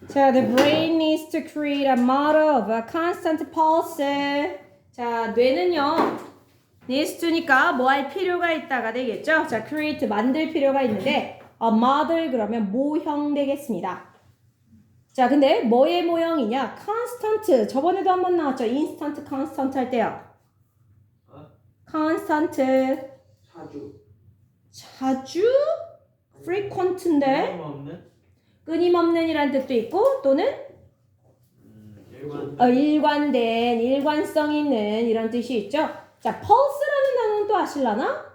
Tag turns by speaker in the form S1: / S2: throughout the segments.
S1: 자, the brain needs to create a model of a constant pulse. 자, 뇌는요, needs to니까 뭐 할 필요가 있다가 되겠죠? 자, create 만들 필요가 있는데, a model 그러면 모형 되겠습니다. 자, 근데 뭐의 모형이냐? constant. 저번에도 한번 나왔죠? instant, constant 할 때요. constant. 자주? frequent인데? 끊임없는 이란 뜻도 있고 또는 일관된, 일관성 있는 이런 뜻이 있죠. 자, pulse라는 단어는 또 아실라나?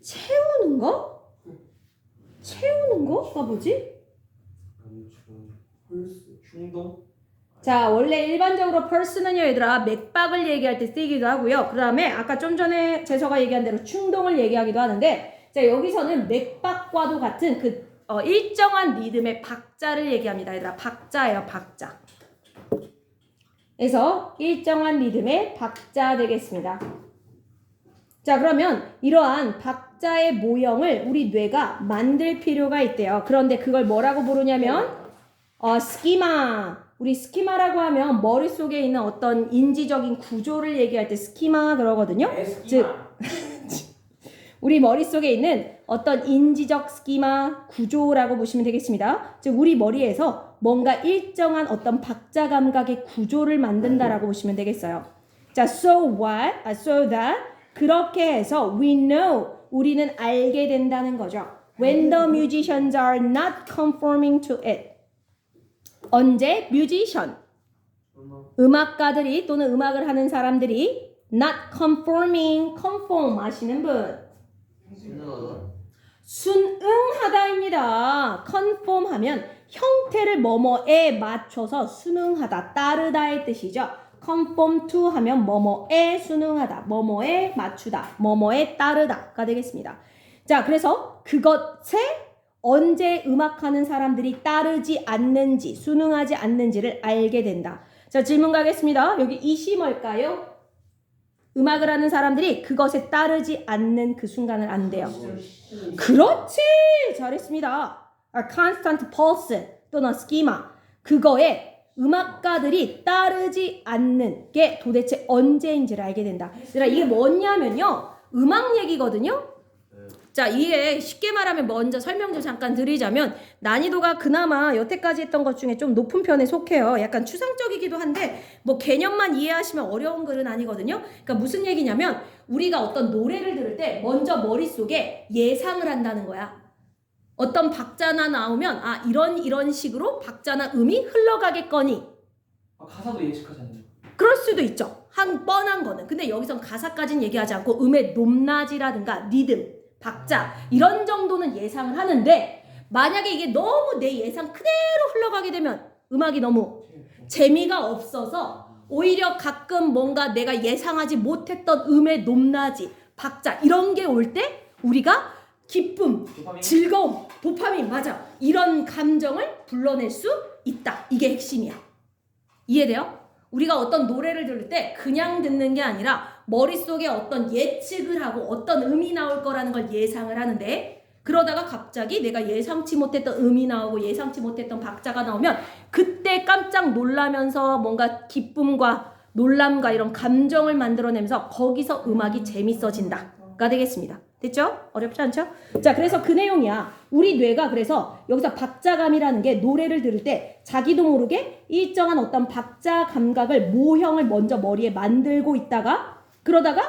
S1: 채우는 거? 채우는 거가 뭐지?
S2: 충동?
S1: 자, 원래 일반적으로 pulse는요, 얘들아, 맥박을 얘기할 때 쓰이기도 하고요. 그 다음에 아까 좀 전에 재서가 얘기한 대로 충동을 얘기하기도 하는데, 자, 여기서는 맥박과도 같은 그 일정한 리듬의 박자를 얘기합니다. 얘들아, 박자예요, 박자. 그래서 일정한 리듬의 박자 되겠습니다. 자, 그러면 이러한 박자의 모형을 우리 뇌가 만들 필요가 있대요. 그런데 그걸 뭐라고 부르냐면 스키마. 우리 스키마라고 하면 머릿속에 있는 어떤 인지적인 구조를 얘기할 때 스키마 그러거든요. 즉 우리 머릿속에 있는 어떤 인지적 스키마 구조라고 보시면 되겠습니다. 즉 우리 머리에서 뭔가 일정한 어떤 박자 감각의 구조를 만든다라고 보시면 되겠어요. 자, so that 그렇게 해서 we know 우리는 알게 된다는 거죠. When the musicians are not conforming to it. 언제 뮤지션 음악가들이 또는 음악을 하는 사람들이 not conforming conform 아시는 분? 순응하다입니다. conform 하면 형태를 뭐뭐에 맞춰서 순응하다, 따르다의 뜻이죠. conform to 하면 뭐뭐에 순응하다, 뭐뭐에 맞추다, 뭐뭐에 따르다가 되겠습니다. 자, 그래서 그것에 언제 음악하는 사람들이 따르지 않는지, 순응하지 않는지를 알게 된다. 자, 질문 가겠습니다. 여기 이시 뭘까요? 음악을 하는 사람들이 그것에 따르지 않는 그 순간을 안대요. 그렇지! 잘했습니다. A constant pulse 또는 schema. 그거에 음악가들이 따르지 않는 게 도대체 언제인지를 알게 된다. 얘들아, 이게 뭐냐면요. 음악 얘기거든요. 자, 이게 쉽게 말하면 먼저 설명 좀 잠깐 드리자면 난이도가 그나마 여태까지 했던 것 중에 좀 높은 편에 속해요. 약간 추상적이기도 한데 뭐 개념만 이해하시면 어려운 글은 아니거든요. 그러니까 무슨 얘기냐면 우리가 어떤 노래를 들을 때 먼저 머릿속에 예상을 한다는 거야. 어떤 박자나 나오면 아 이런 식으로 박자나 음이 흘러가겠거니.
S2: 가사도 예측하잖아요.
S1: 그럴 수도 있죠. 한 뻔한 거는. 근데 여기선 가사까지는 얘기하지 않고 음의 높낮이라든가 리듬, 박자 이런 정도는 예상을 하는데 만약에 이게 너무 내 예상 그대로 흘러가게 되면 음악이 너무 재미가 없어서 오히려 가끔 뭔가 내가 예상하지 못했던 음의 높낮이, 박자 이런 게 올 때 우리가 기쁨,
S2: 도파민?
S1: 즐거움, 도파민 맞아 이런 감정을 불러낼 수 있다. 이게 핵심이야. 이해돼요? 우리가 어떤 노래를 들을 때 그냥 듣는 게 아니라 머릿속에 어떤 예측을 하고 어떤 음이 나올 거라는 걸 예상을 하는데 그러다가 갑자기 내가 예상치 못했던 음이 나오고 예상치 못했던 박자가 나오면 그때 깜짝 놀라면서 뭔가 기쁨과 놀람과 이런 감정을 만들어내면서 거기서 음악이 재밌어진다가 되겠습니다. 됐죠? 어렵지 않죠? 자, 그래서 그 내용이야. 우리 뇌가 그래서 여기서 박자감이라는 게 노래를 들을 때 자기도 모르게 일정한 어떤 박자 감각을 모형을 먼저 머리에 만들고 있다가 그러다가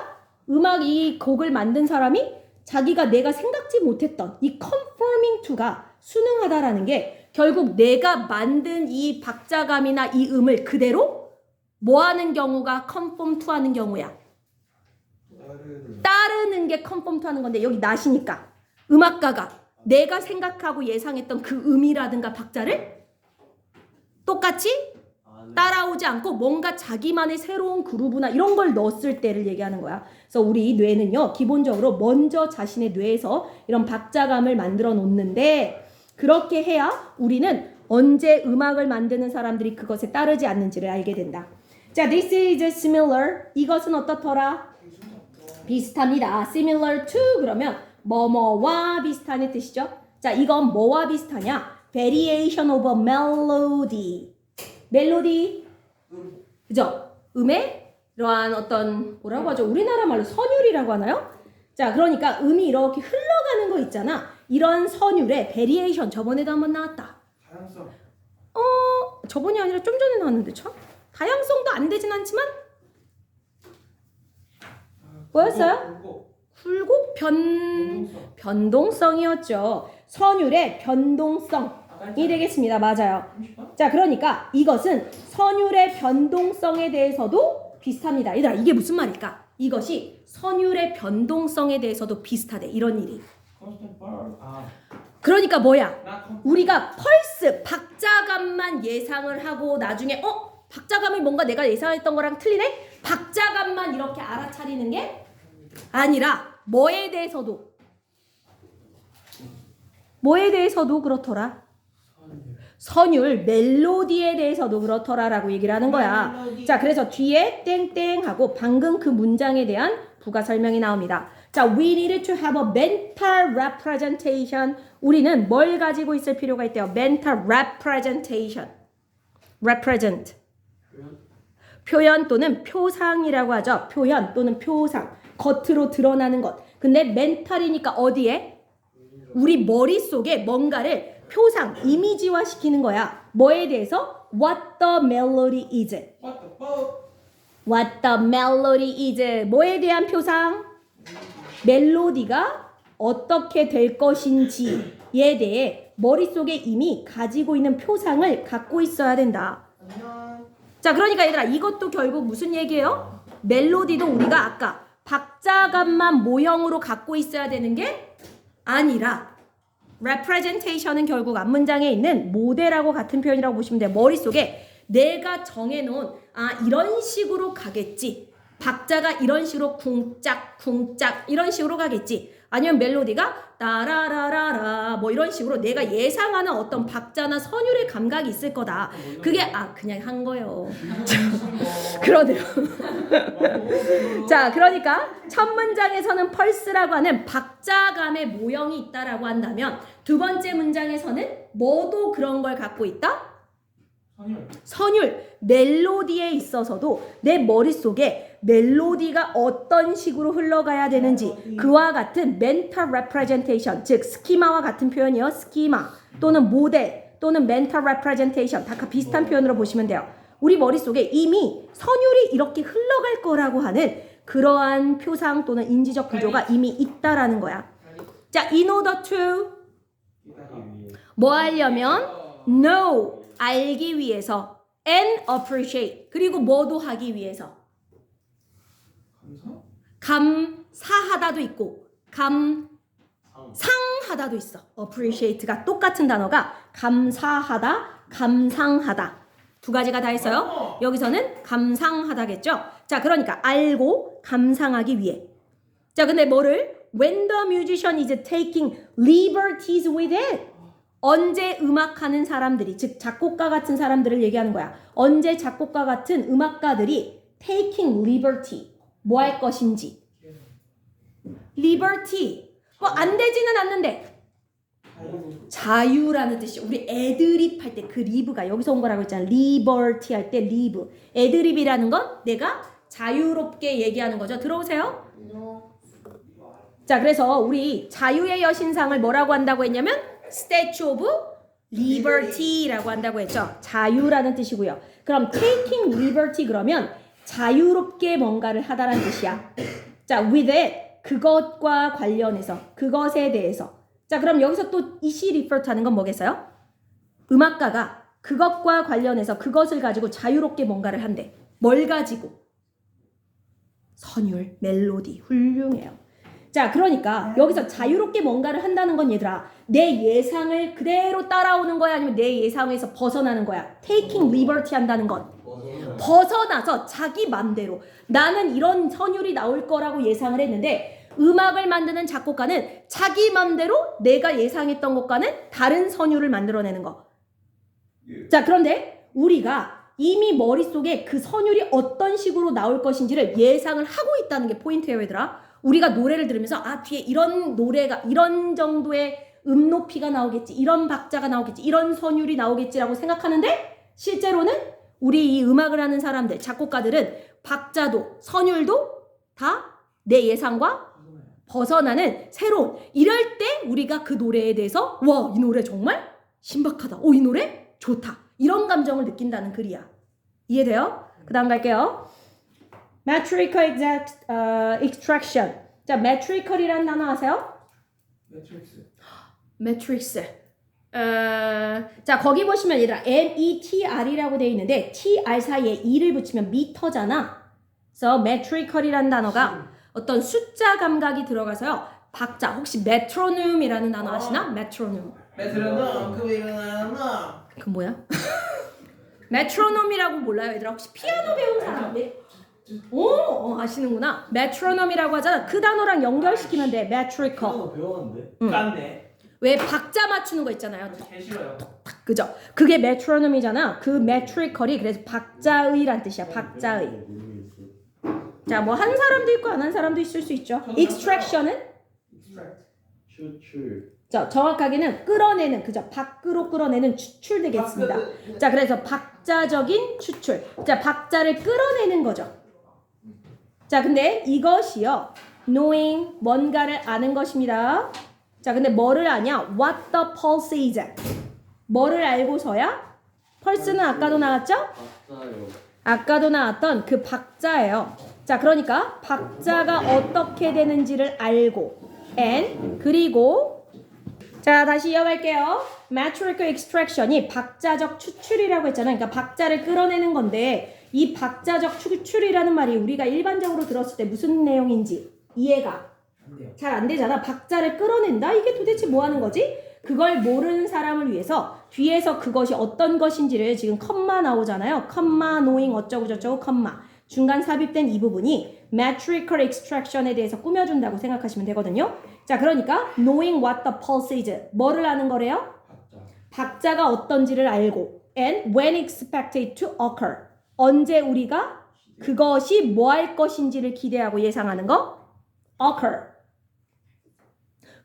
S1: 음악 이 곡을 만든 사람이 자기가 내가 생각지 못했던 이 conforming to가 순응하다라는 게 결국 내가 만든 이 박자감이나 이 음을 그대로 뭐 하는 경우가 conform to 하는 경우야. 따르는 게 conform to 하는 건데 여기 낫이니까 음악가가 내가 생각하고 예상했던 그 음이라든가 박자를 똑같이 따라오지 않고 뭔가 자기만의 새로운 그루브나 이런 걸 넣었을 때를 얘기하는 거야. 그래서 우리 뇌는요 기본적으로 먼저 자신의 뇌에서 이런 박자감을 만들어 놓는데 그렇게 해야 우리는 언제 음악을 만드는 사람들이 그것에 따르지 않는지를 알게 된다. 자, this is similar. 이것은 어떻더라? 비슷합니다. similar to 그러면 뭐뭐와 비슷한 뜻이죠. 자, 이건 뭐와 비슷하냐? variation of a melody. 멜로디. 그죠? 음의 이러한 어떤 뭐라고 하죠? 우리나라 말로 선율이라고 하나요? 자, 그러니까 음이 이렇게 흘러가는 거 있잖아. 이런 선율의 variation 저번에도 한번 나왔다.
S2: 다양성.
S1: 저번이 아니라 좀 전에 나왔는데 참? 다양성도 안 되진 않지만 뭐였어요? 굴곡 변동성이었죠. 선율의 변동성이 되겠습니다. 맞아요. 자, 그러니까 이것은 선율의 변동성에 대해서도 비슷합니다. 얘들아, 이게 무슨 말일까? 이것이 선율의 변동성에 대해서도 비슷하대. 이런 일이. 그러니까 뭐야? 우리가 펄스, 박자감만 예상을 하고 나중에 박자감이 뭔가 내가 예상했던 거랑 틀리네? 박자감만 이렇게 알아차리는 게 아니라 뭐에 대해서도 그렇더라. 선율, 멜로디에 대해서도 그렇더라라고 얘기를 하는 거야. 자, 그래서 뒤에 땡땡하고 방금 그 문장에 대한 부가 설명이 나옵니다. 자, we need to have a mental representation. 우리는 뭘 가지고 있을 필요가 있대요? mental representation. represent. 표현 또는 표상이라고 하죠. 표현 또는 표상. 겉으로 드러나는 것. 근데 mental이니까 어디에? 우리 머릿속에 뭔가를 표상, 이미지화 시키는 거야. 뭐에 대해서? What the melody is. What the melody is. 뭐에 대한 표상? 멜로디가 어떻게 될 것인지에 대해 머릿속에 이미 가지고 있는 표상을 갖고 있어야 된다. 자, 그러니까 얘들아, 이것도 결국 무슨 얘기예요? 멜로디도 우리가 아까 박자감만 모형으로 갖고 있어야 되는 게 아니라 representation은 결국 앞문장에 있는 모델하고 같은 표현이라고 보시면 돼요. 머릿속에 내가 정해놓은 이런 식으로 가겠지. 박자가 이런 식으로 쿵짝 쿵짝 이런 식으로 가겠지. 아니면 멜로디가 따라라라라 뭐 이런 식으로 내가 예상하는 어떤 박자나 선율의 감각이 있을 거다. 그게 그냥 한 거예요. 그러네요. 자, 그러니까 첫 문장에서는 펄스라고 하는 박자감의 모형이 있다라고 한다면 두 번째 문장에서는 뭐도 그런 걸 갖고 있다? 선율, 멜로디에 있어서도 내 머릿속에 멜로디가 어떤 식으로 흘러가야 되는지 그와 같은 mental representation, 즉 스키마와 같은 표현이요. 스키마 또는 모델 또는 mental representation 다 비슷한 표현으로 보시면 돼요. 우리 머릿속에 이미 선율이 이렇게 흘러갈 거라고 하는 그러한 표상 또는 인지적 구조가 이미 있다라는 거야. 자, in order to 뭐 하려면 know, 알기 위해서 and appreciate 그리고 뭐도 하기 위해서 감사하다도 있고 감상하다도 있어. appreciate가 똑같은 단어가 감사하다, 감상하다 두 가지가 다 있어요. 여기서는 감상하다겠죠. 자, 그러니까 알고 감상하기 위해. 자, 근데 뭐를? When the musician is taking liberties with it. 언제 음악하는 사람들이, 즉 작곡가 같은 사람들을 얘기하는 거야. 언제 작곡가 같은 음악가들이 taking liberty, 뭐 할 것인지. liberty, 뭐 안 되지는 않는데 자유라는 뜻이. 우리 애드립 할 때 그 리브가 여기서 온 거라고 했잖아. liberty 할 때 리브. 애드립이라는 건 내가 자유롭게 얘기하는 거죠. 들어오세요? 자, 그래서 우리 자유의 여신상을 뭐라고 한다고 했냐면 Statue of Liberty라고 한다고 했죠. 자유라는 뜻이고요. 그럼 taking liberty 그러면 자유롭게 뭔가를 하다라는 뜻이야. 자, with it 그것과 관련해서 그것에 대해서. 자, 그럼 여기서 또 이시 refer 하는 건 뭐겠어요? 음악가가 그것과 관련해서 그것을 가지고 자유롭게 뭔가를 한대. 뭘 가지고? 선율, 멜로디. 훌륭해요. 자, 그러니까 여기서 자유롭게 뭔가를 한다는 건 얘들아 내 예상을 그대로 따라오는 거야 아니면 내 예상에서 벗어나는 거야. taking liberty 한다는 건 벗어나서 자기 맘대로 나는 이런 선율이 나올 거라고 예상을 했는데 음악을 만드는 작곡가는 자기 맘대로 내가 예상했던 것과는 다른 선율을 만들어내는 거. 자, 그런데 우리가 이미 머릿속에 그 선율이 어떤 식으로 나올 것인지를 예상을 하고 있다는 게 포인트예요, 얘들아. 우리가 노래를 들으면서 뒤에 이런 노래가 이런 정도의 높이가 나오겠지, 이런 박자가 나오겠지, 이런 선율이 나오겠지라고 생각하는데 실제로는 우리 이 음악을 하는 사람들, 작곡가들은 박자도 선율도 다 내 예상과 벗어나는 새로운, 이럴 때 우리가 그 노래에 대해서 와, 이 노래 정말 신박하다, 이 노래 좋다, 이런 감정을 느낀다는 글이야. 이해돼요? 그 다음 갈게요. Metrical extraction. 자, metrical이라는 단어 아세요?
S2: 매트릭스.
S1: 매트릭스. 자, 거기 보시면 얘들아 METR이라고 되어 있는데 TR 사이에 E를 붙이면 미터잖아. 그래서 metrical이라는 단어가 어떤 숫자 감각이 들어가서요. 박자, 혹시 메트로놈이라는 단어 아시나? 메트로놈.
S2: 메트로놈 그거 일어나.
S1: 그 뭐야? 메트로놈이라고 몰라요, 얘들아? 혹시 피아노 배운 사람? 오, 아시는구나. 메트로놈이라고 하잖아. 그 단어랑 연결시키면 돼. metrical.
S2: 피아노 배웠는데.
S1: 응.
S2: 깠네.
S1: 왜 박자 맞추는 거 있잖아요.
S2: 개 싫어요.
S1: 그죠? 그게 메트로놈이잖아. 그 metrical이 그래서 박자의란 뜻이야. 박자의. 자, 뭐 한 사람도 있고 안 한 사람도 있을 수 있죠. extraction은
S2: Extract.
S3: 추출.
S1: 자, 정확하게는 끌어내는, 그죠? 밖으로 끌어내는 추출 되겠습니다. 자, 그래서 박자적인 추출. 자, 박자를 끌어내는 거죠. 자, 근데 이것이요, knowing, 뭔가를 아는 것입니다. 자, 근데 뭐를 아냐? What the pulse is. 뭐를 알고서야? pulse는 아까도 나왔죠?
S3: 맞아요.
S1: 아까도 나왔던 그 박자예요. 자, 그러니까 박자가 어떻게 되는지를 알고, and 그리고, 자, 다시 이어갈게요. metrical extraction이 박자적 추출이라고 했잖아요. 그러니까 박자를 끌어내는 건데, 이 박자적 추출이라는 말이 우리가 일반적으로 들었을 때 무슨 내용인지 이해가
S2: 안 돼요.
S1: 잘 안 되잖아. 박자를 끌어낸다? 이게 도대체 뭐 하는 거지? 그걸 모르는 사람을 위해서 뒤에서 그것이 어떤 것인지를, 지금 컴마 나오잖아요. 컴마, knowing 어쩌고 저쩌고 컴마. 중간 삽입된 이 부분이 metrical extraction에 대해서 꾸며준다고 생각하시면 되거든요. 자, 그러니까 knowing what the pulse is. 뭐를 아는 거래요?
S2: 박자.
S1: 박자가 어떤지를 알고, and when expected to occur. 언제 우리가 그것이 뭐 할 것인지를 기대하고 예상하는 거? occur.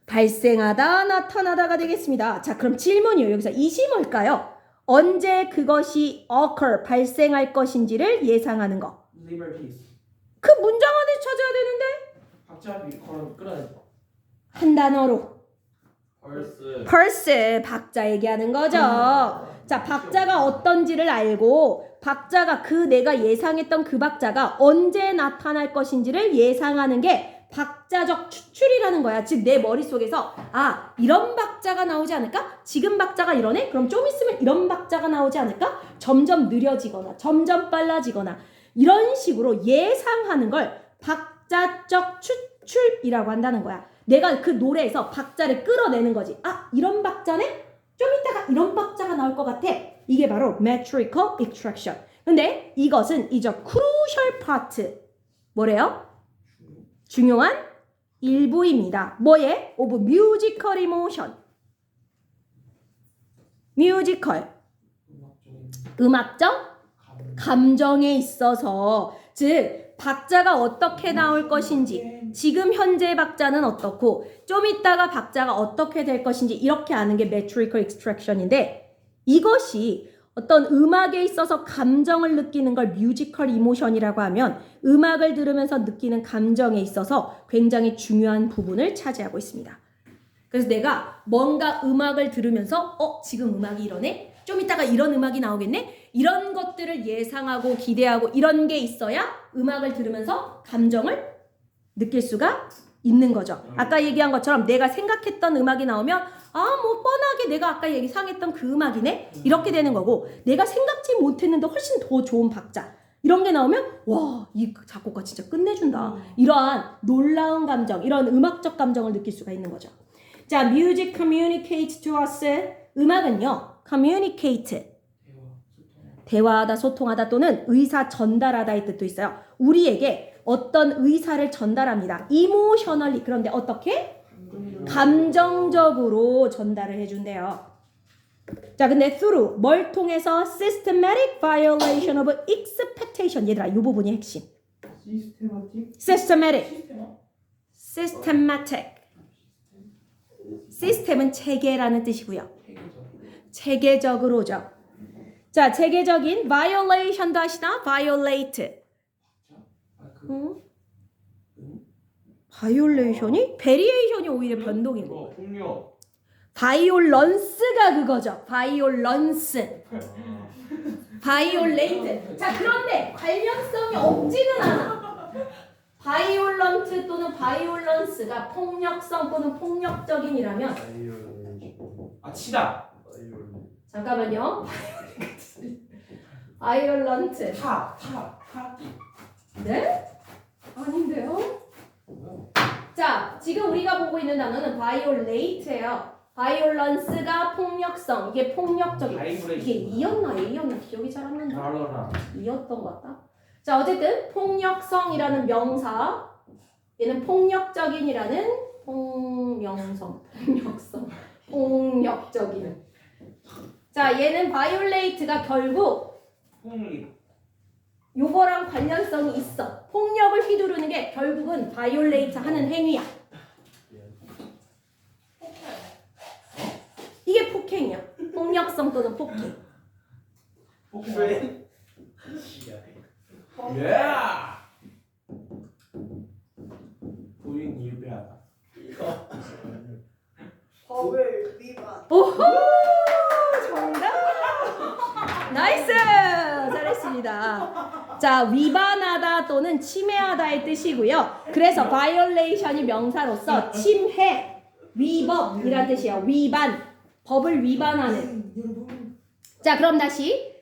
S1: 발생하다, 나타나다가 되겠습니다. 자, 그럼 질문이요. 여기서 이시 뭘까요? 언제 그것이 occur, 발생할 것인지를 예상하는 거.
S2: Liberties.
S1: 그 문장 안에 찾아야 되는데
S2: 박자 걸어 끌어내.
S1: 한 단어로
S3: 펄스.
S1: pulse, 박자 얘기하는 거죠. 자, 박자가 어떤지를 알고 박자가 그 내가 예상했던 그 박자가 언제 나타날 것인지를 예상하는 게 박자적 추출이라는 거야. 즉 내 머릿속에서 아, 이런 박자가 나오지 않을까? 지금 박자가 이러네? 그럼 좀 있으면 이런 박자가 나오지 않을까? 점점 느려지거나 점점 빨라지거나 이런 식으로 예상하는 걸 박자적 추출이라고 한다는 거야. 내가 그 노래에서 박자를 끌어내는 거지. 아, 이런 박자네? 좀 이따가 이런 박자가 나올 것 같아. 이게 바로 metrical extraction. 근데 이것은 이제 crucial part. 뭐래요? 중요한 일부입니다. 뭐에? of musical emotion. musical. 음악적 감정에 있어서, 즉 박자가 어떻게 나올 것인지, 지금 현재 박자는 어떻고 좀 이따가 박자가 어떻게 될 것인지 이렇게 아는 게 metrical extraction인데, 이것이 어떤 음악에 있어서 감정을 느끼는 걸 뮤지컬 이모션이라고 하면 음악을 들으면서 느끼는 감정에 있어서 굉장히 중요한 부분을 차지하고 있습니다. 그래서 내가 뭔가 음악을 들으면서 지금 음악이 이러네? 좀 이따가 이런 음악이 나오겠네? 이런 것들을 예상하고 기대하고 이런 게 있어야 음악을 들으면서 감정을 느낄 수가 있는 거죠. 아까 얘기한 것처럼 내가 생각했던 음악이 나오면 뭐 뻔하게 내가 아까 예상했던 그 음악이네? 이렇게 되는 거고, 내가 생각지 못했는데 훨씬 더 좋은 박자 이런 게 나오면 와, 이 작곡가 진짜 끝내준다. 이러한 놀라운 감정, 이런 음악적 감정을 느낄 수가 있는 거죠. 자, music communicates to us. 음악은요, communicate, 대화하다, 소통하다 또는 의사 전달하다의 뜻도 있어요. 우리에게 어떤 의사를 전달합니다. emotionally. 그런데 어떻게? 감정적으로 전달을 해준대요. 자, 근데 through, 뭘 통해서? systematic violation of expectation. 얘들아, 이 부분이 핵심.
S2: 시스테마틱.
S1: systematic. systematic. 시스템은 체계라는 뜻이고요.
S2: 체계적.
S1: 체계적으로죠. 자, 체계적인 violation도 하시나? violate.
S2: 아그
S1: 응? violation이? variation이 오히려 변동인 거.
S3: 폭력.
S1: violence가 그거죠. violence. violate. 자, 그런데 관련성이 없지는 않아. violent 또는 violence가 폭력성 또는 폭력적인이라면
S2: 아 치다.
S1: 잠깐만요. violent.
S2: 타기.
S1: 네? 아닌데요? 자, 지금 우리가 보고 있는 단어는 violate예요. violence가 폭력성. 이게 폭력적인. 이게 이였나 A였나 기억이 잘 안 난다.
S2: 말러라.
S1: 이었던 것 같다. 자, 어쨌든 폭력성이라는 명사. 얘는 폭력적인이라는 폭력성. 폭력적인. 자, 얘는 violate가 결국
S2: 폭力.
S1: 요거랑 관련성이 있어. 폭력을 휘두르는 게 결국은 violate 하는 행위야. 이게 폭행이야. 폭력성 또는 폭행.
S2: 폭행. 예. 도인 일배하다.
S4: 법을 위반.
S1: 오호! 정답! 나이스! 잘했습니다. 자, 위반하다 또는 침해하다의 뜻이고요. 그래서 violation이 명사로서 침해, 위법이란 뜻이에요. 위반, 법을 위반하는. 자, 그럼 다시.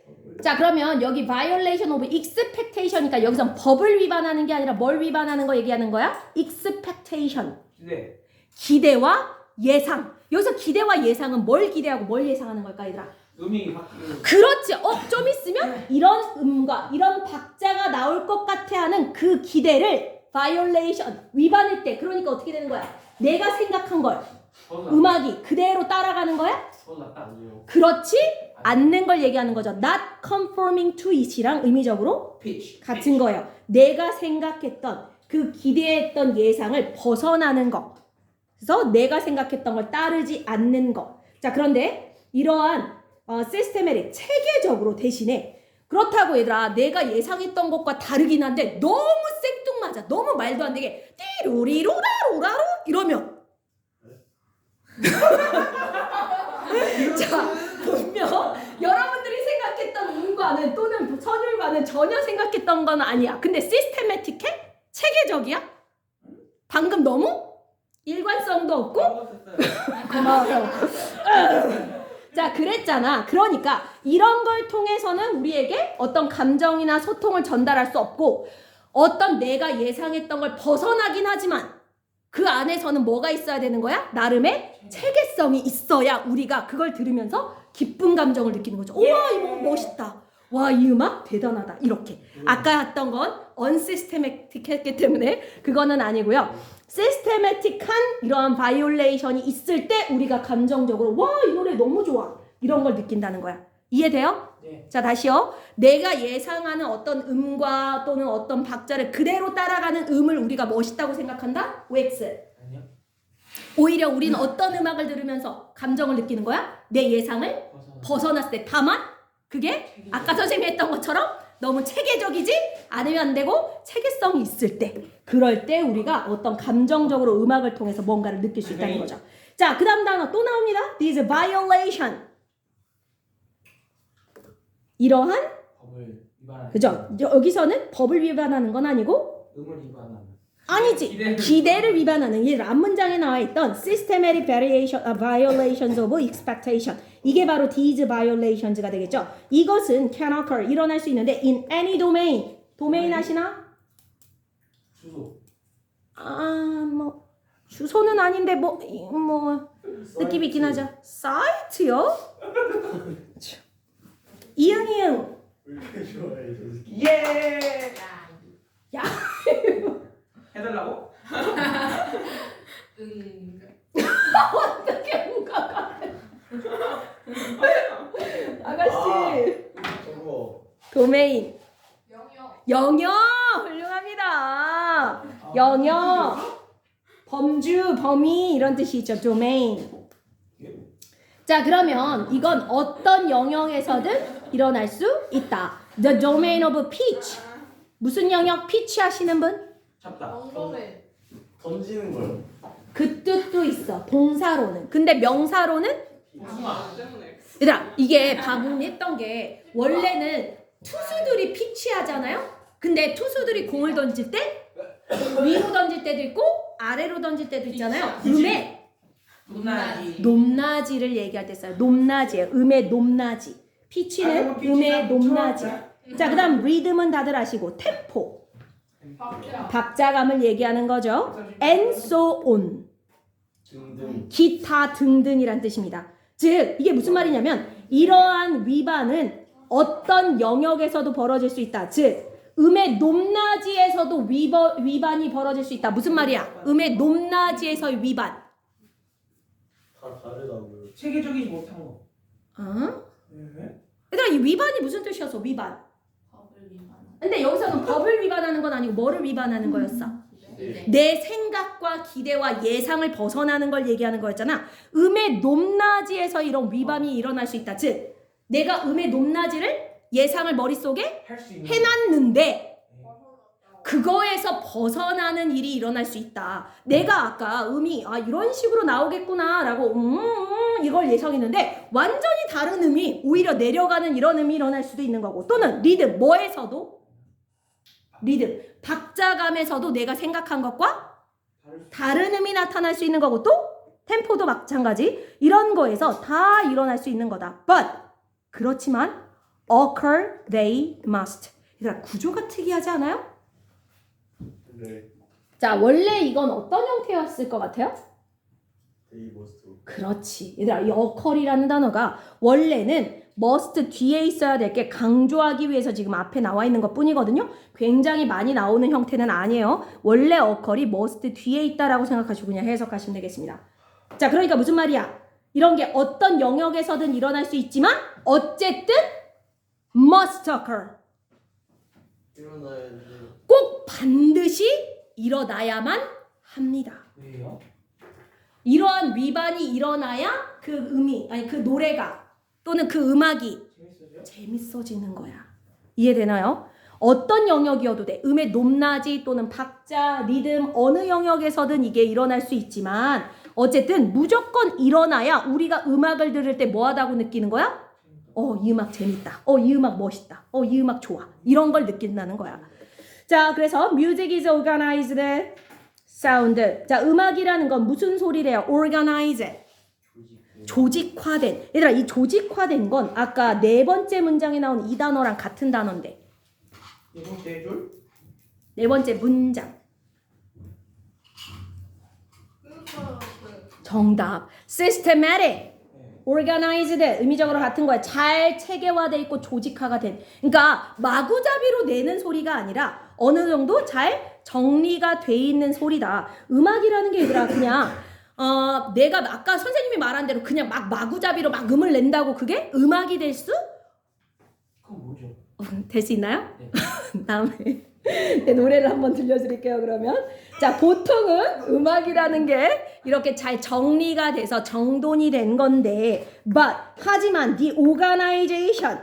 S1: 자, 그러면 여기 violation of expectation이니까 여기서 법을 위반하는 게 아니라 뭘 위반하는 거 얘기하는 거야? expectation.
S2: 기대.
S1: 기대와 예상. 여기서 기대와 예상은 뭘 기대하고 뭘 예상하는 걸까, 얘들아?
S2: 음이 바뀌는.
S1: 그렇지. 좀 있으면 이런 음과 이런 박자가 나올 것 같아 하는 그 기대를 violation, 위반일 때. 그러니까 어떻게 되는 거야? 내가 생각한 걸 음악이 그대로 따라가는 거야?
S2: 아니요.
S1: 그렇지 않는 걸 얘기하는 거죠. Not conforming to it이랑 의미적으로
S2: pitch.
S1: 같은 거예요. 내가 생각했던 그 기대했던 예상을 벗어나는 거. 그래서 내가 생각했던 걸 따르지 않는 거. 자, 그런데 이러한 시스테메릭 체계적으로 대신에 그렇다고 얘들아 내가 예상했던 것과 다르긴 한데 너무 생뚱맞아. 너무 말도 안 되게 띠루리루라루라루 이러면 자, 분명 여러분들이 생각했던 음과는 또는 선율과는 전혀 생각했던 건 아니야. 근데 시스테매틱해? 체계적이야? 방금 너무 일관성도 없고 고마워요. 자, 그랬잖아. 그러니까 이런 걸 통해서는 우리에게 어떤 감정이나 소통을 전달할 수 없고 어떤 내가 예상했던 걸 벗어나긴 하지만 그 안에서는 뭐가 있어야 되는 거야? 나름의 체계성이 있어야 우리가 그걸 들으면서 기쁜 감정을 느끼는 거죠. 우와, 이거 멋있다. 와, 이 음악 대단하다. 이렇게. 아까 했던 건 unsystematic했기 때문에 그거는 아니고요. 시스테매틱한 이러한 바이올레이션이 있을 때 우리가 감정적으로 와, 이 노래 너무 좋아. 이런 걸 느낀다는 거야. 이해돼요?
S2: 네.
S1: 자, 다시요. 내가 예상하는 어떤 음과 또는 어떤 박자를 그대로 따라가는 음을 우리가 멋있다고 생각한다? OX.
S2: 아니요.
S1: 오히려 우리는 어떤 음악을 들으면서 감정을 느끼는 거야? 내 예상을 벗어났을 때. 다만 그게 아까 선생님이 했던 것처럼 너무 체계적이지 않으면 안 되고 체계성이 있을 때 그럴 때 우리가 어떤 감정적으로 음악을 통해서 뭔가를 느낄 수 있다는 거죠. 자, 그 다음 단어 또 나옵니다. This violation. 이러한
S2: 법을 위반하는.
S1: 그죠? 여기서는 법을 위반하는 건 아니고
S2: 음을 위반하는.
S1: 아니지. 기대를 위반하는 이 앞문장에 나와 있던 systematic violations of expectation. 이게 바로 these violations가 되겠죠. 이것은 can occur, 일어날 수 있는데 in any domain. 도메인 아시나?
S2: 주소.
S1: 뭐 주소는 아닌데 뭐 느낌이 있긴 하죠. 사이트요? 이응.
S2: 예.
S1: 야.
S2: 해달라고?
S1: 어떻게 누가 아가씨. 도메인. 영역 훌륭합니다. 영역 범주 범위 이런 뜻이 있죠. 도메인. 자, 그러면 이건 어떤 영역에서든 일어날 수 있다. The domain of pitch. 무슨 영역? pitch 하시는 분?
S2: 잡다.
S4: 엉덩이.
S3: 던지는 거요.
S1: 그 뜻도 있어. 동사로는. 근데 명사로는?
S2: 수마.
S4: 때문에.
S1: 얘들아, 이게 방금 했던 게 원래는 투수들이 피치하잖아요? 근데 투수들이 공을 던질 때 위로 던질 때도 있고 아래로 던질 때도 있잖아요. 음의
S2: 높낮이.
S1: 높낮이를 얘기할 때 써요. 높낮이에요. 음의 높낮이. 피치는 음의 높낮이. 자, 그 다음 리듬은 다들 아시고 템포.
S4: 박자.
S1: 박자감을 얘기하는 거죠. And so on.
S3: 등등.
S1: 기타 등등이란 뜻입니다. 즉 이게 무슨 말이냐면 이러한 위반은 어떤 영역에서도 벌어질 수 있다. 즉 음의 높낮이에서도 위반이 벌어질 수 있다. 무슨 말이야? 음의 높낮이에서의 위반.
S3: 다 다르다고요.
S2: 체계적이지 못한 거.
S1: 어?
S2: 네.
S1: 얘들아, 이 위반이 무슨 뜻이었어? 위반. 근데 여기서는 법을 위반하는 건 아니고 뭐를 위반하는 거였어? 내 생각과 기대와 예상을 벗어나는 걸 얘기하는 거였잖아. 음의 높낮이에서 이런 위반이 일어날 수 있다. 즉 내가 음의 높낮이를 예상을 머릿속에
S2: 할 수 있는.
S1: 해놨는데 그거에서 벗어나는 일이 일어날 수 있다. 내가 아까 음이 이런 식으로 나오겠구나 라고 이걸 예상했는데 완전히 다른 음이 오히려 내려가는 이런 음이 일어날 수도 있는 거고, 또는 리듬, 뭐에서도 리듬, 박자감에서도 내가 생각한 것과 다른 음이 나타날 수 있는 거고, 또 템포도 마찬가지. 이런 거에서 다 일어날 수 있는 거다. But 그렇지만 occur they must. 얘들아, 구조가 특이하지 않아요?
S3: 네.
S1: 자, 원래 이건 어떤 형태였을 것 같아요?
S3: 데이 머스트.
S1: 그렇지. 얘들아, 이 occur이라는 단어가 원래는 must 뒤에 있어야 될 게 강조하기 위해서 지금 앞에 나와 있는 것 뿐이거든요. 굉장히 많이 나오는 형태는 아니에요. 원래 occur이 must 뒤에 있다라고 생각하시고 그냥 해석하시면 되겠습니다. 자, 그러니까 무슨 말이야? 이런 게 어떤 영역에서든 일어날 수 있지만 어쨌든 must occur.
S3: 일어나야지.
S1: 꼭 반드시 일어나야만 합니다.
S2: 왜요?
S1: 이러한 위반이 일어나야 그 음이, 아니 그 노래가 또는 그 음악이
S2: 재밌어요?
S1: 재밌어지는 거야. 이해되나요? 어떤 영역이어도 돼. 음의 높낮이 또는 박자, 리듬 어느 영역에서든 이게 일어날 수 있지만 어쨌든 무조건 일어나야 우리가 음악을 들을 때 뭐하다고 느끼는 거야? 이 음악 재밌다. 이 음악 멋있다. 이 음악 좋아. 이런 걸 느낀다는 거야. 자, 그래서 music is organized sound. 자, 음악이라는 건 무슨 소리래요? organized. 조직화된. 얘들아, 이 조직화된 건 아까 네 번째 문장에 나온 이 단어랑 같은 단어인데.
S2: 네 번째 줄?
S1: 네 번째 문장. 정답. systematic. organized. 의미적으로 같은 거야. 잘 체계화돼 있고 조직화가 된. 그러니까 마구잡이로 내는 소리가 아니라 어느 정도 잘 정리가 돼 있는 소리다. 음악이라는 게 얘들아 그냥 내가 아까 선생님이 말한 대로 그냥 막 마구잡이로 막 음을 낸다고 그게 음악이 될 수?
S2: 그건 뭐죠?
S1: 될 수 있나요?
S2: 네.
S1: 다음에 내 노래를 한번 들려드릴게요. 그러면 자, 보통은 음악이라는 게 이렇게 잘 정리가 돼서 정돈이 된 건데, but 하지만 the organization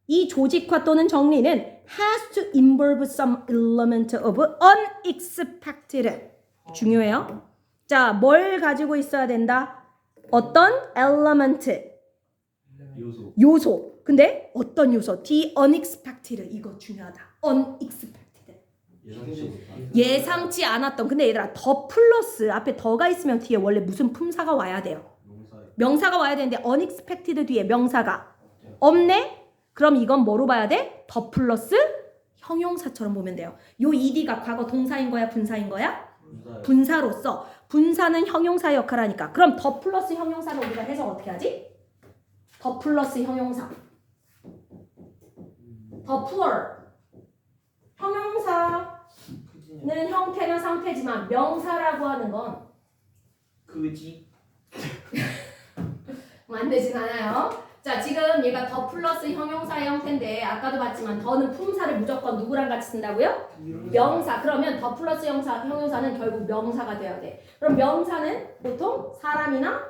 S1: 이 조직화 또는 정리는 has to involve some element of unexpected. 중요해요. 자, 뭘 가지고 있어야 된다? 어떤 element,
S3: 요소.
S1: 요소. 근데 어떤 요소? The unexpected. 이거 중요하다. unexpected.
S3: 예상치 못한.
S1: 예상치 않았던. 근데 얘들아, 더 플러스 앞에 더가 있으면 뒤에 원래 무슨 품사가 와야 돼요?
S3: 명사에.
S1: 명사가 와야 되는데 unexpected 뒤에 명사가 없네? 그럼 이건 뭐로 봐야 돼? 더 플러스 형용사처럼 보면 돼요. 요 ed가 과거 동사인 거야, 분사인 거야?
S3: 분사에.
S1: 분사로서. 분사는 형용사 역할을 하니까. 그럼 더 플러스 형용사는 우리가 해석 어떻게 하지? 더 플러스 형용사. 더 puer. 형용사는
S2: 그지냐?
S1: 형태나 상태지만 명사라고 하는 건
S2: 그지?
S1: 안 되진 않아요. 자, 지금 얘가 더 플러스 형용사의 형태인데 아까도 봤지만 더는 품사를 무조건 누구랑 같이 쓴다고요? 명사. 그러면 더 플러스 형용사는 결국 명사가 돼야 돼. 그럼 명사는 보통 사람이나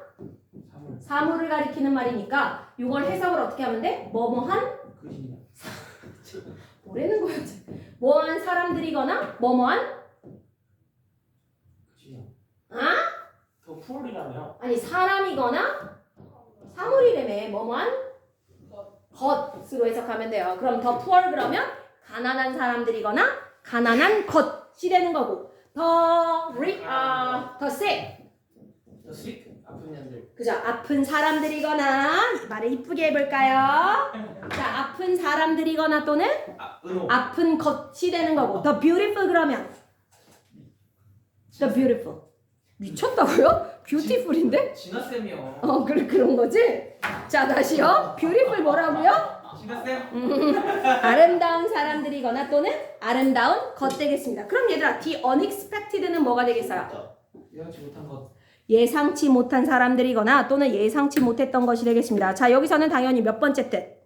S1: 사물을 가리키는 말이니까 이걸 해석을 어떻게 하면 돼? 뭐뭐한
S2: 그지냐.
S1: 뭐라는 거야? 뭐한 사람들이거나 뭐뭐한
S2: 그지냐.
S1: 아?
S2: 더 풀이라며.
S1: 아니 사람이거나 사물이라며 뭐뭐한 것으로 해석하면 돼요. 그럼 더 poor 그러면 가난한 사람들이거나 가난한 것이 되는 거고 더 sick
S2: 더 sick 아픈 년들.
S1: 그죠? 아픈 사람들이거나 말을 이쁘게 해볼까요? 자 아픈 사람들이거나 또는
S2: 은호.
S1: 아픈 것이 되는 거고 the beautiful 그러면 the beautiful 미쳤다고요? beautiful인데?
S2: 진아쌤이요.
S1: 그런 거지? 자 다시요 beautiful 뭐라고요?
S2: 진아쌤.
S1: 아름다운 사람들이거나 또는 아름다운 것 되겠습니다. 그럼 얘들아 the unexpected는 뭐가 되겠어요?
S2: 예상치 못한 것.
S1: 예상치 못한 사람들이거나 또는 예상치 못했던 것이 되겠습니다. 자 여기서는 당연히 몇 번째 뜻?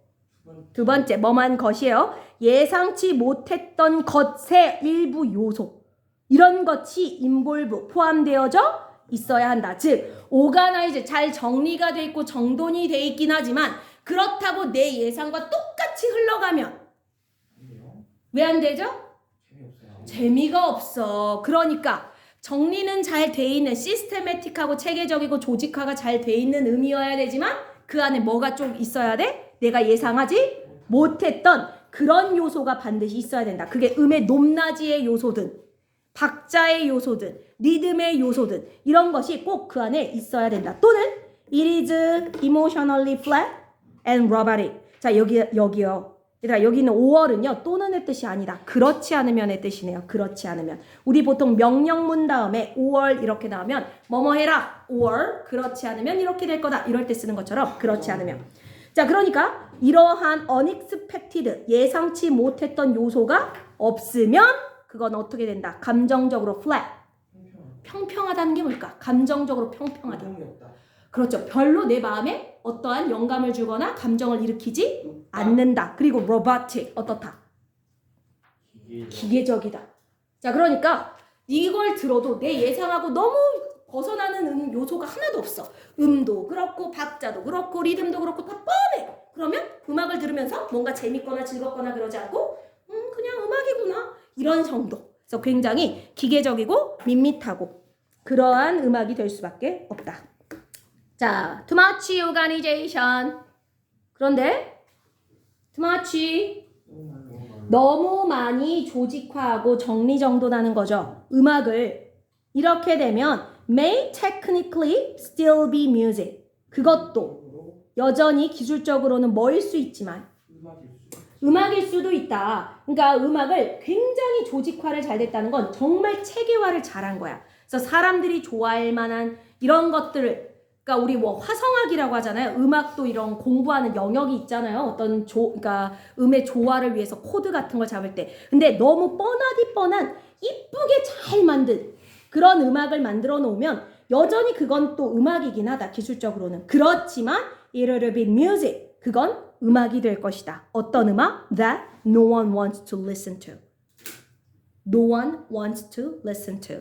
S1: 두 번째 뭐만 것이에요? 예상치 못했던 것의 일부 요소 이런 것이 involve 포함되어져 있어야 한다. 즉 organize 잘 정리가 돼 있고 정돈이 돼 있긴 하지만 그렇다고 내 예상과 똑같이 흘러가면
S2: 아니요.
S1: 왜 안 되죠?
S2: 재미없어요.
S1: 재미가 없어. 그러니까 정리는 잘 돼 있는 시스테매틱하고 체계적이고 조직화가 잘 돼 있는 의미여야 되지만 그 안에 뭐가 좀 있어야 돼? 내가 예상하지 못했던 그런 요소가 반드시 있어야 된다. 그게 음의 높낮이의 요소든 박자의 요소든 리듬의 요소든 이런 것이 꼭 그 안에 있어야 된다. 또는 it is emotionally flat and robotic. 자 여기요. 얘들아 여기는 5월은요 또는의 뜻이 아니다. 그렇지 않으면의 뜻이네요. 그렇지 않으면. 우리 보통 명령문 다음에 5월 이렇게 나오면 뭐뭐 해라 5월 그렇지 않으면 이렇게 될 거다. 이럴 때 쓰는 것처럼 그렇지 않으면. 자 그러니까 이러한 unexpected 예상치 못했던 요소가 없으면 그건 어떻게 된다. 감정적으로 flat 평평하다는 게 뭘까? 감정적으로 평평하다.
S2: 감동이 없다.
S1: 그렇죠. 별로 내 마음에 어떠한 영감을 주거나 감정을 일으키지 않는다. 그리고 robotic 어떻다? 기계적이다. 자 그러니까 이걸 들어도 내 예상하고 너무 벗어나는 요소가 하나도 없어. 음도 그렇고 박자도 그렇고 리듬도 그렇고 다 뻔해. 그러면 음악을 들으면서 뭔가 재밌거나 즐겁거나 그러지 않고 그냥 음악이구나 이런 정도. 그래서 굉장히 기계적이고 밋밋하고 그러한 음악이 될 수밖에 없다. 자, too much organization. 그런데 too much 너무 많이 조직화하고 정리정돈하는 거죠. 음악을 이렇게 되면 may technically still be music. 그것도 여전히 기술적으로는 뭐일 수 있지만 음악일 수도 있다. 그러니까 음악을 굉장히 조직화를 잘 됐다는 건 정말 체계화를 잘한 거야. 그래서 사람들이 좋아할 만한 이런 것들을 그러니까 우리 뭐 화성학이라고 하잖아요. 음악도 이런 공부하는 영역이 있잖아요. 어떤 그러니까 음의 조화를 위해서 코드 같은 걸 잡을 때. 근데 너무 뻔하디 뻔한 이쁘게 잘 만든 그런 음악을 만들어 놓으면 여전히 그건 또 음악이긴 하다. 기술적으로는. 그렇지만 it will be music. 그건 음악이 될 것이다. 어떤 음악? That no one wants to listen to. No one wants to listen to.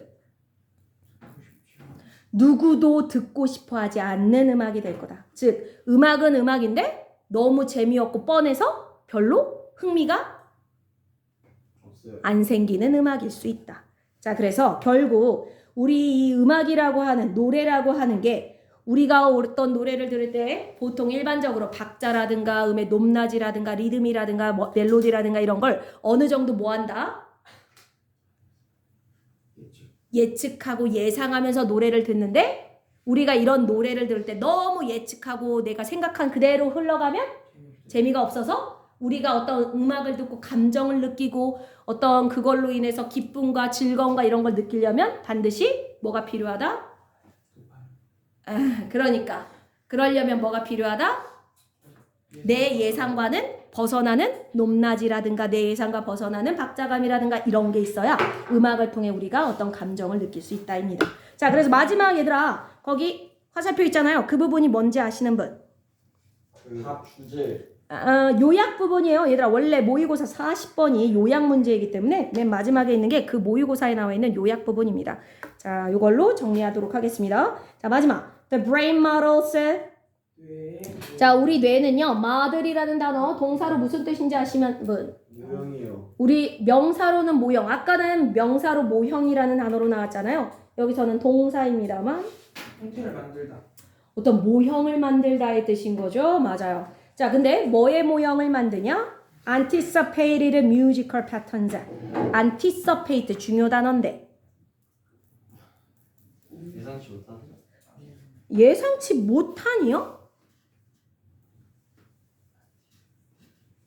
S1: 누구도 듣고 싶어 하지 않는 음악이 될 거다. 즉 음악은 음악인데 너무 재미없고 뻔해서 별로 흥미가 안 생기는 음악일 수 있다. 자 그래서 결국 우리 이 음악이라고 하는 노래라고 하는 게 우리가 어떤 노래를 들을 때 보통 일반적으로 박자라든가 음의 높낮이라든가 리듬이라든가 멜로디라든가 이런 걸 어느 정도 뭐 한다? 예측하고 예상하면서 노래를 듣는데 우리가 이런 노래를 들을 때 너무 예측하고 내가 생각한 그대로 흘러가면 재미가 없어서 우리가 어떤 음악을 듣고 감정을 느끼고 어떤 그걸로 인해서 기쁨과 즐거움과 이런 걸 느끼려면 반드시 뭐가 필요하다? 그러니까 그러려면 뭐가 필요하다? 내 예상과는 벗어나는 높낮이라든가 내 예상과 벗어나는 박자감이라든가 이런 게 있어야 음악을 통해 우리가 어떤 감정을 느낄 수 있다입니다. 자 그래서 마지막 얘들아 거기 화살표 있잖아요. 그 부분이 뭔지 아시는 분?
S3: 그 주제
S1: 요약 부분이에요. 얘들아 원래 모의고사 40번이 요약 문제이기 때문에 맨 마지막에 있는 게 그 모의고사에 나와 있는 요약 부분입니다. 자 이걸로 정리하도록 하겠습니다. 자 마지막 The brain model said
S2: 네.
S1: 자, 우리 뇌는요, mother이라는 단어 동사로 무슨 뜻인지 아시면
S3: 유형이요.
S1: 우리 명사로는 모형, 아까는 명사로 모형이라는 단어로 나왔잖아요. 여기서는 동사입니다만
S2: 형태를 만들다.
S1: 어떤 모형을 만들다의 뜻인 거죠. 맞아요. 자, 근데 뭐의 모형을 만드냐? anticipated musical patterns. anticipate 중요 단어인데
S3: 예상치 못한.
S1: 예상치 못하니요?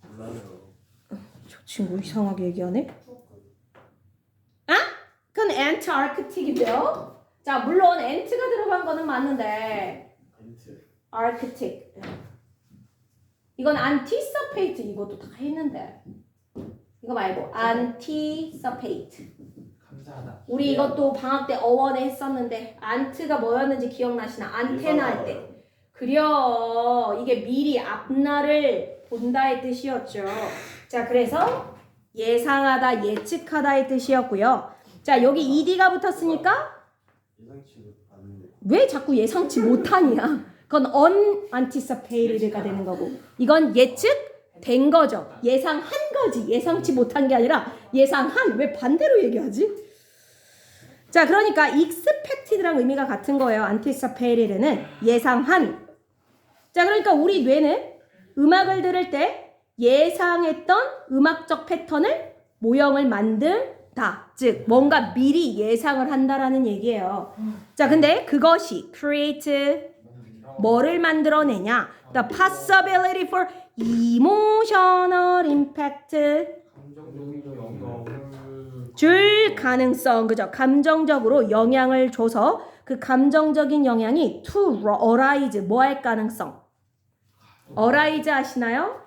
S3: 몰라요.
S1: 저 친구 이상하게 얘기하네. 아? 그건 antarctic이고요. 자, 물론 ant가 들어간 거는 맞는데
S3: 힌트.
S1: arctic. 이건 anticipate 이것도 다 했는데 이거 말고 anticipate.
S2: 감사하다.
S1: 우리 이것도 방학 때 어원에 했었는데 ant가 뭐였는지 기억나시나? 안테나 할 때. 그려 이게 미리 앞날을 본다의 뜻이었죠. 자, 그래서 예상하다, 예측하다의 뜻이었고요. 자, 여기 ed가 붙었으니까
S3: 예상치 못하는데.
S1: 왜 자꾸 예상치 못하냐? 그건 unanticipated가 되는 거고 이건 예측된 거죠. 예상한 거지. 예상치 못한 게 아니라 예상한. 왜 반대로 얘기하지? 자, 그러니까 expected랑 의미가 같은 거예요. anticipated는 예상한. 자, 그러니까 우리 뇌는 음악을 들을 때 예상했던 음악적 패턴을 모형을 만들다. 즉 뭔가 미리 예상을 한다라는 얘기예요. 자, 근데 그것이 create 뭐를 만들어내냐? The possibility for emotional impact.
S2: 감정적인 영향을
S1: 줄 가능성, 그죠? 감정적으로 영향을 줘서 그 감정적인 영향이 to arise, 뭐 할 가능성? arise 아시나요?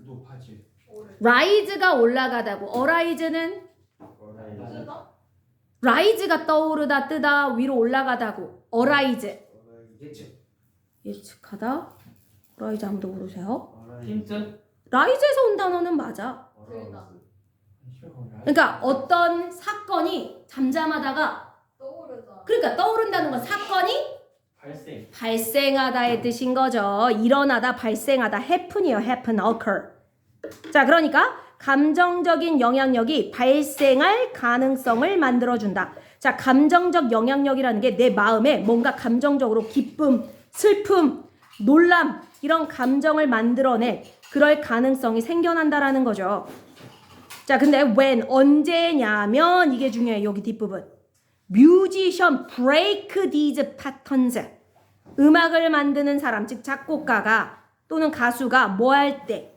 S2: 높아지.
S1: rise가 올라가다고. arise는 rise가 떠오르다, 뜨다, 위로 올라가다고. arise.
S2: 예측.
S1: 예측하다. rise 아무도 모르세요?
S2: 힌트.
S1: rise에서 온 단어는 맞아. 그러니까 어떤 사건이 잠잠하다가
S4: 떠오르다.
S1: 그러니까 떠오른다는 건 사건이
S2: 발생.
S1: 발생하다의 뜻인 거죠. 일어나다, 발생하다, happen이요. happen, occur. 자, 그러니까 감정적인 영향력이 발생할 가능성을 만들어준다. 자, 감정적 영향력이라는 게 내 마음에 뭔가 감정적으로 기쁨, 슬픔, 놀람 이런 감정을 만들어낼 그럴 가능성이 생겨난다라는 거죠. 자, 근데 when 언제냐면 이게 중요해요. 여기 뒷부분. musician break these patterns. 음악을 만드는 사람, 즉 작곡가가 또는 가수가 뭐 할 때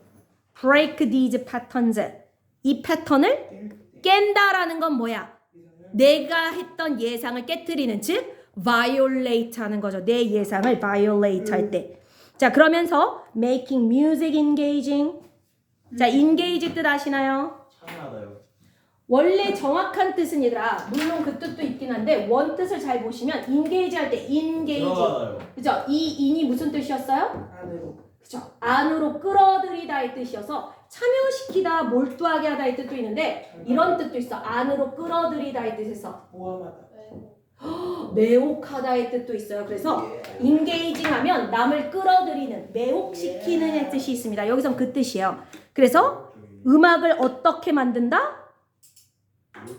S1: break these patterns. 이 패턴을 깬다라는 건 뭐야? 내가 했던 예상을 깨트리는, 즉 violate 하는 거죠. 내 예상을 violate 할 때. 자, 그러면서 making music engaging. 자, engage 뜻 아시나요?
S3: 참여하다요.
S1: 원래 정확한 뜻은 얘들아, 물론 그 뜻도 있긴 한데 원 뜻을 잘 보시면 engage 할 때 engage.
S3: 들어가다요.
S1: 그죠? 이 in이 무슨 뜻이었어요?
S2: 안으로.
S1: 그죠? 안으로 끌어들이다의 뜻이어서 참여시키다, 몰두하게 하다의 뜻도 있는데 이런 뜻도 있어. 안으로 끌어들이다의 뜻에서
S2: 포함하다.
S1: 매혹하다의 뜻도 있어요. 그래서 engaging 하면 남을 끌어들이는, 매혹시키는 뜻이 있습니다. 여기선 그 뜻이에요. 그래서 음악을 어떻게 만든다?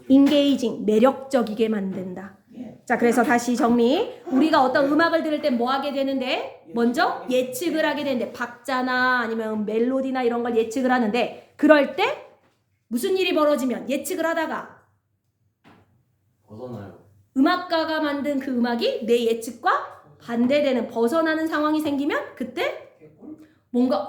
S1: engaging, 매력적이게 만든다. 자, 그래서 다시 정리. 우리가 어떤 음악을 들을 때 뭐 하게 되는데? 먼저 예측을 하게 되는데 박자나 아니면 멜로디나 이런 걸 예측을 하는데 그럴 때 무슨 일이 벌어지면 예측을 하다가
S3: 벗어나요.
S1: 음악가가 만든 그 음악이 내 예측과 반대되는 벗어나는 상황이 생기면 그때 뭔가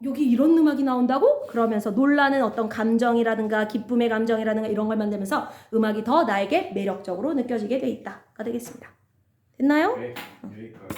S1: 여기 이런 음악이 나온다고? 그러면서 놀라는 어떤 감정이라든가 기쁨의 감정이라든가 이런 걸 만들면서 음악이 더 나에게 매력적으로 느껴지게 돼 있다가 되겠습니다. 됐나요?
S3: 네. 여기까지.